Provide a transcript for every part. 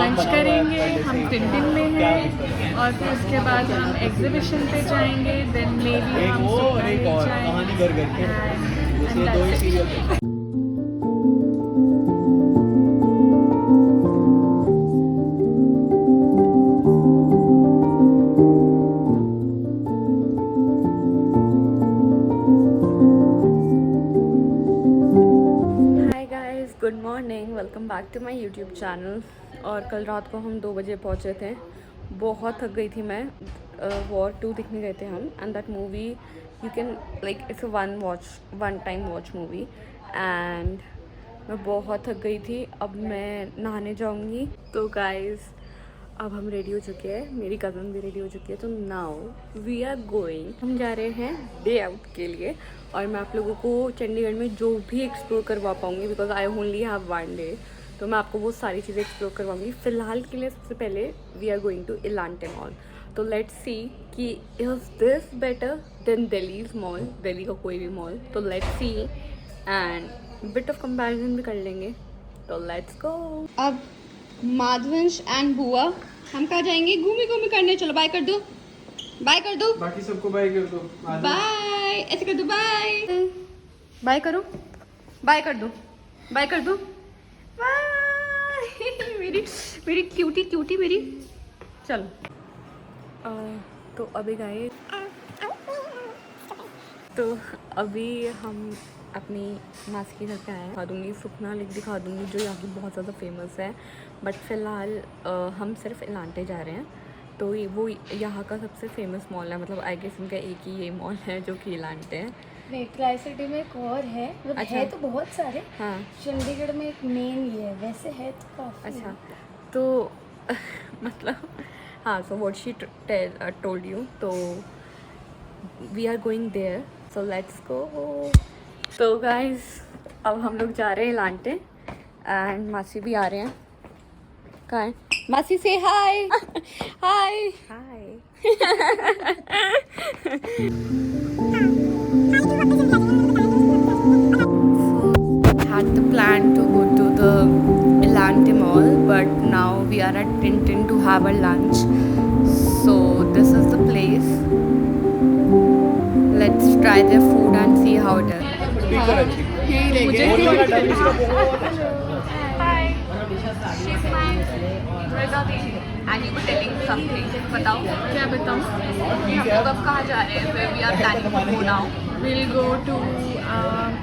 Lunch करेंगे, हम Tintin में हैं और फिर उसके बाद हम एग्जीबिशन पे जाएंगे, देन मे बी हम सुखना लेक जाएंगे and that's it. Good morning, welcome back to my YouTube channel. और कल रात को हम 2 बजे पहुँचे थे। बहुत थक गई थी मैं। वॉर 2 देखने गए थे हम and that movie you can like it's one time watch movie and मैं बहुत थक गई थी। अब मैं नहाने जाऊँगी। तो गाइस अब हम रेडी हो चुके हैं, मेरी कज़न भी रेडी हो चुकी है। तो नाउ वी आर गोइंग, हम जा रहे हैं डे आउट के लिए। और मैं आप लोगों को चंडीगढ़ में जो भी एक्सप्लोर करवा पाऊँगी, because I only have 1 day, तो मैं आपको वो सारी चीज़ें एक्सप्लोर करवाऊँगी। फ़िलहाल के लिए सबसे पहले we are going to Elante mall. तो लेट्स सी कि is this better than Delhi's mall, Delhi का कोई भी मॉल। तो let's see and bit of comparison भी कर लेंगे। तो लेट्स गो। अब माधवंश एंड बुआ हम कहाँ जाएंगे? घूमी घूमी करने। चलो बाय कर दो, बाय कर दो, बाकी सबको बाय कर दो। बाय ऐसे कर दो, बाय बाय करो, बाय कर दो, बाय कर दो, बाय मेरी मेरी क्यूटी क्यूटी मेरी। चलो तो अभी गए, तो अभी हम अपनी मासी के घर पे आए। दिखा दूँगी सुखना लेक, दिखा दूँगी जो यहाँ की बहुत ज़्यादा फेमस है। बट फ़िलहाल हम सिर्फ इलांटे जा रहे हैं। तो ये वो यहाँ का सबसे फेमस मॉल है, मतलब आई गेस इनका एक ही ये मॉल है जो कि इलांटे है। नहीं, ट्राई सिटी में एक और है, मतलब अच्छा। है तो बहुत सारे। हाँ चंडीगढ़ में एक मेन ये है, वैसे है तो काफ़ी। अच्छा, तो मतलब हाँ, so what she told you, तो we are going there, so let's go. तो गाइस अब हम लोग जा रहे हैं इलांटे एंड मासी भी आ रहे हैं। कहाँ है मासी? से हाय हाय हाय। Had the plan to go to the Elante Mall, but now we are at Tintin to have a lunch. So this is the place. Let's try their food and see how it is. Hi, she's my brother and you were telling something. बताओ क्या बताऊँ? हम लोग अब कहाँ जा रहे हैं? Where we are planning to go now? Will go to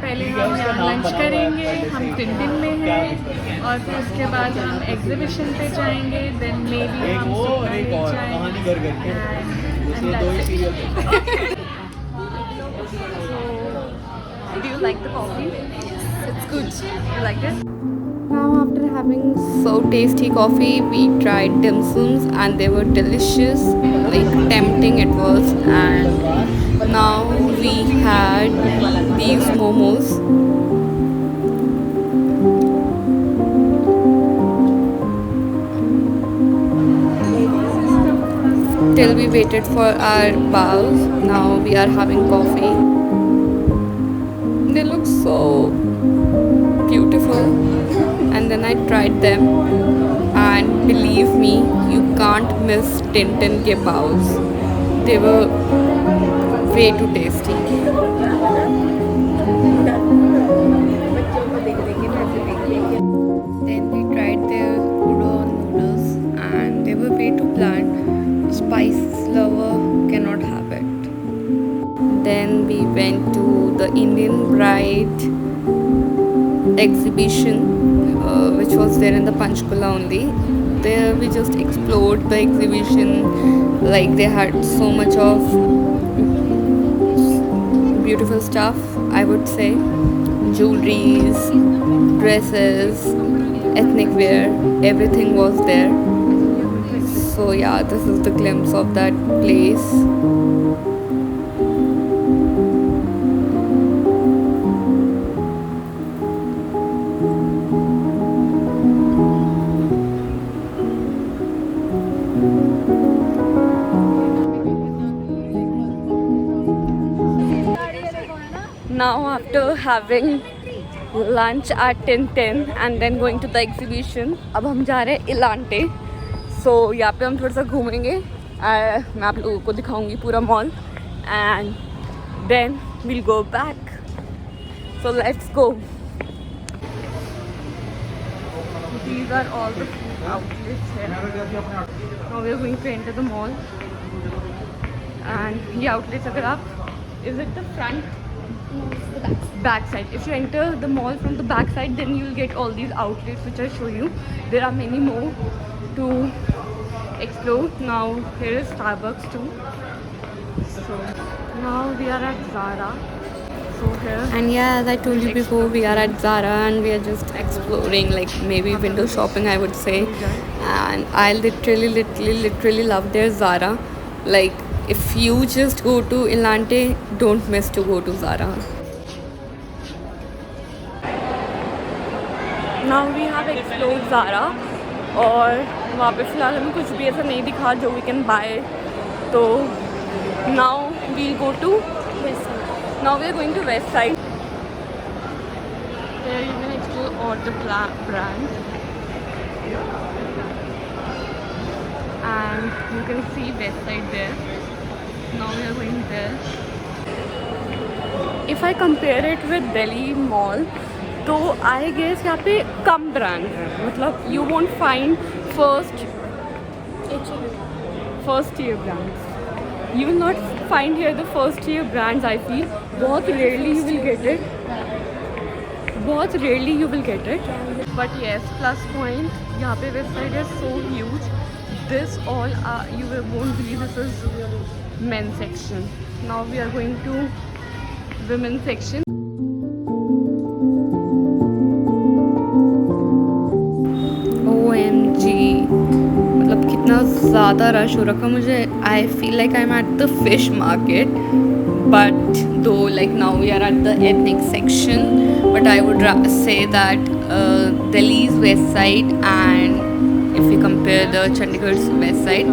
पहले हम यहाँ लंच करेंगे, हम टिनटिन में हैं और फिर उसके बाद हम एग्जीबिशन पे जाएंगे, देन मे बी हम सुखना लेक जाएंगे and that's it. Do you like the coffee? It's good. You like it? Now after having so tasty coffee, we tried dim sums and they were delicious, like tempting it was. And now we had these momos. Till we waited for our bows, now we are having coffee. They look so beautiful, and then I tried them and believe me, you can't miss Tintin ke baos. They were way too tasty. Then we tried their udon noodles and they were way too bland. Spice lover cannot have it. Then we went to the Indian Bride exhibition, which was there in the Panchkula only. There we just explored the exhibition, like they had so much of beautiful stuff, I would say. Jewelries, dresses, ethnic wear, everything was there. So yeah, this is the glimpse of that place. Now after having lunch at 10:10 and then going to the exhibition. अब हम जा रहे हैं इलांटे. So यहाँ पे हम थोड़ा सा घूमेंगे. मैं आप लोगों को दिखाऊंगी पूरा mall and then we'll go back. So let's go. These are all the food outlets here. Now we are going to enter the mall. And ये outlets अगर आप, is it the front? No, it's the back. Back side. If you enter the mall from the back side, then you'll get all these outlets which I show you. There are many more to explore. Now here is Starbucks too. So now we are at Zara. So here. And yeah, as I told you before, we are at Zara and we are just exploring, like maybe window shopping, I would say. And I literally love their Zara. Like, if you just go to Elante, don't miss to go to Zara. Now we have explored Zara. और वहाँ पे फ़िलहाल हमें कुछ भी ऐसा नहीं दिखा जो we can buy. तो now we'll go to Yes, sir. Now we are going to West Side. Here you can explore all the brands. And you can see West Side there. Now we are going there. If I compare it with Delhi Mall, तो I guess यहाँ पे कम brand है. मतलब you won't find first tier brands. You will not find here the first tier brands. I feel बहुत rarely you will get it. But yes, plus point, यहाँ पे West Side is so huge. This all you won't believe this is men's section. Now we are going to women's section. OMG, मतलब कितना ज़्यादा rush हो रखा मुझे. I feel like I'm at the fish market, but though like now we are at the ethnic section, but I would say that Delhi's West Side, and if we compare the Chandigarh's West Side,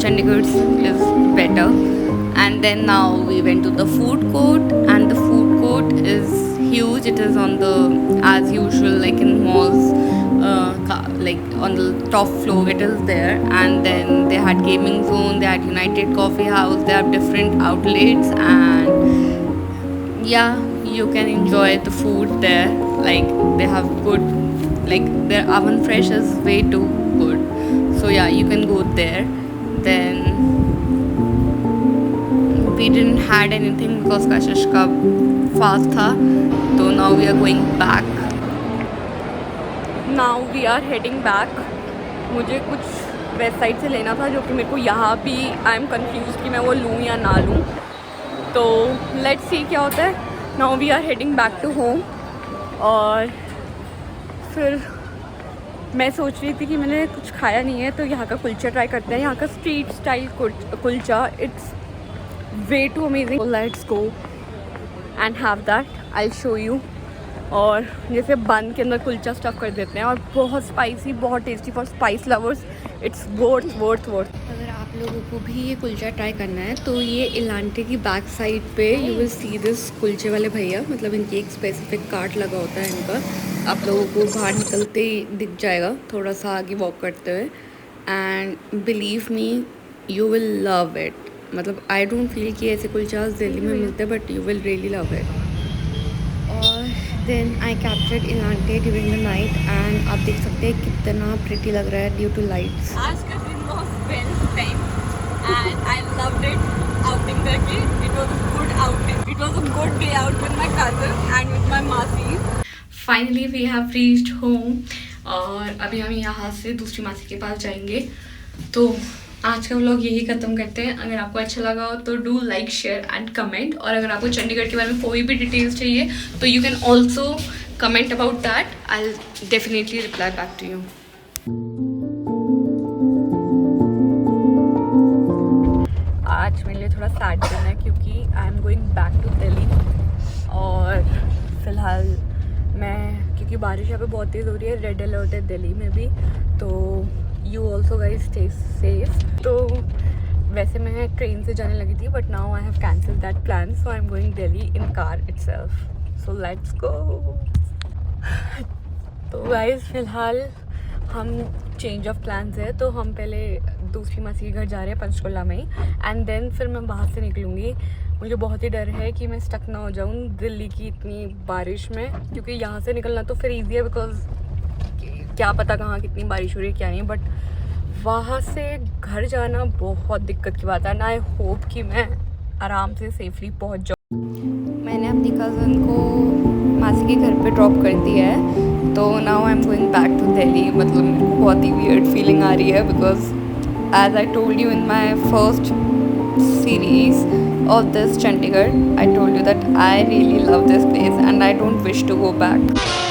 Chandigarh's is better. And then now we went to the food court, and the food court is huge. It is on the, as usual, like in malls, like on the top floor it is there. And then they had gaming zone, they had United Coffee House, they have different outlets, and yeah, you can enjoy the food there. Like they have good, like their oven fresh is way too good. So yeah, you can go there. Then we didn't had anything because Kashish ka fast tha. So now we are going back. Now we are heading back. मुझे कुछ west side से लेना था जो कि मेरे को यहाँ भी आई एम कन्फ्यूज कि मैं वो लूँ या ना लूँ. तो लेट्स सी क्या होता है. Now we are heading back to home. और फिर मैं सोच रही थी कि मैंने कुछ खाया नहीं है तो यहाँ का कुलचा ट्राई करते हैं. यहाँ का street style kulcha, it's way too amazing. Let's go and have that. I will show you. और जैसे बन के अंदर कुलचा स्टफ़ कर देते हैं और बहुत स्पाइसी, बहुत tasty for spice lovers. It's worth. अगर आप लोगों को भी ये कुलचा ट्राई करना है तो ये इलांटे की बैक साइड पे यू विल सी दिस कुलचे वाले भैया. मतलब इनकी एक स्पेसिफिक कार्ट लगा होता है इनका. आप लोगों को बाहर निकलते ही दिख जाएगा थोड़ा सा आगे वॉक करते हुए. And believe me, you will love it. मतलब आई डोंट फील कि ऐसे कुलचास दिल्ली में मिलते, but you will really love it. और then I captured Elante during the night, and आप देख सकते हैं कितना प्रिटी लग रहा है ड्यू टू लाइट्स. आज का दिन was well spent and I loved it. Outing करके it was a good outing. It was a good day out with my cousin and with my मासी. Finally we have reached home. और अभी हम यहाँ से दूसरी मासी के पास जाएंगे. तो आज का व्लॉग यही ख़त्म करते हैं. अगर आपको अच्छा लगा हो तो do like, share and comment. और अगर आपको चंडीगढ़ के बारे में कोई भी डिटेल्स चाहिए तो you can also comment about that. I will definitely reply back to you. आज मेरे लिए थोड़ा सैड दिन है क्योंकि I am going back to Delhi. और फ़िलहाल मैं, क्योंकि बारिश यहाँ पे बहुत तेज़ हो रही है, रेड अलर्ट है दिल्ली में भी. तो you also guys stay safe. तो वैसे मैं ट्रेन से जाने लगी थी, but now I have cancel that plan. So I am going Delhi in car itself. So let's go. तो गाइस फ़िलहाल हम चेंज ऑफ प्लान्स है, तो हम पहले दूसरी मासी के घर जा रहे हैं पंचकुला में ही, एंड देन फिर मैं बाहर से निकलूँगी। मुझे बहुत ही डर है कि मैं स्टक ना हो जाऊँ दिल्ली की इतनी बारिश में, क्योंकि यहाँ से निकलना तो फिर ईजी है बिकॉज क्या पता कहाँ कितनी बारिश हो रही है क्या नहीं, बट वहाँ से घर जाना बहुत दिक्कत की बात है। एंड आई होप कि मैं आराम से सेफली पहुँच जाऊँ। मैंने अपनी कज़न को मासी के घर पे ड्रॉप कर दिया है, तो now I am going back to Delhi. मतलब मेरे को बहुत ही वियर्ड फीलिंग आ रही है because as I told you in my first series of this Chandigarh, I told you that I really love this place and I don't wish to go back.